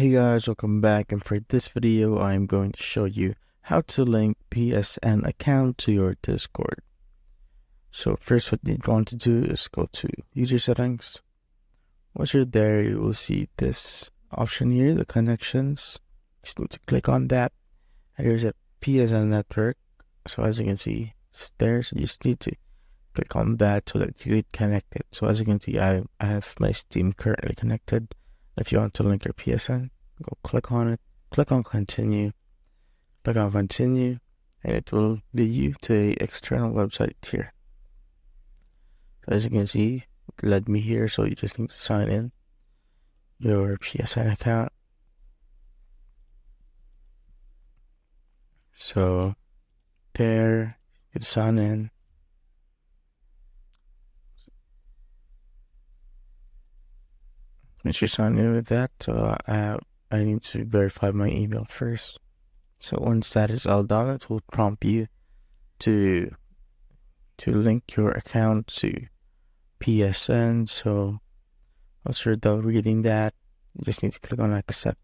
Hey guys, welcome back, and for this video I'm going to show you how to link PSN account to your Discord. So first, what you want to do is go to user settings. Once you're there, you will see this option here, the connections. Just need to click on that, and there's a PSN network. So as you can see, it's there, so you just need to click on that so that you get connected. So as you can see, I have my Steam currently connected. If you want to link your PSN, go click on it, click on continue, and it will lead you to an external website here. So as you can see, it led me here, so you just need to sign in your PSN account. So there, you can sign in. Once you sign in with that, so I need to verify my email first. So once that is all done, it will prompt you to link your account to PSN. So once you're done reading that, you just need to click on accept.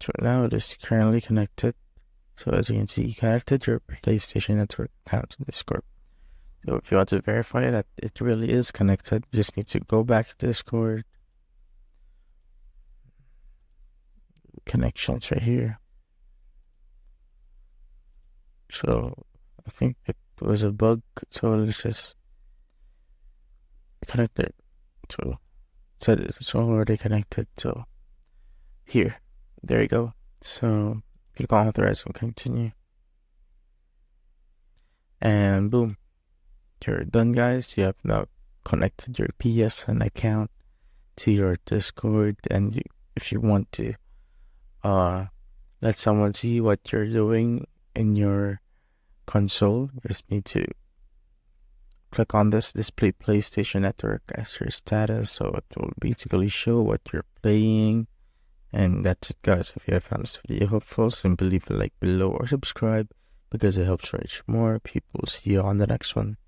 So now it is currently connected. So as you can see, you connected your PlayStation Network account to Discord. So if you want to verify that it really is connected, you just need to go back to Discord. Connections right here. So I think it was a bug, so let's just connect it. So it said it's already connected. So here, there you go. So click on authorize and continue, and boom, you're done, guys. You have now connected your PSN account to your Discord, and if you want to let someone see what you're doing in your console, you just need to click on this display PlayStation Network as your status, so it will basically show what you're playing. And that's it, guys. If you have found this video helpful, simply leave a like below or subscribe, because it helps reach more people. See you on the next one.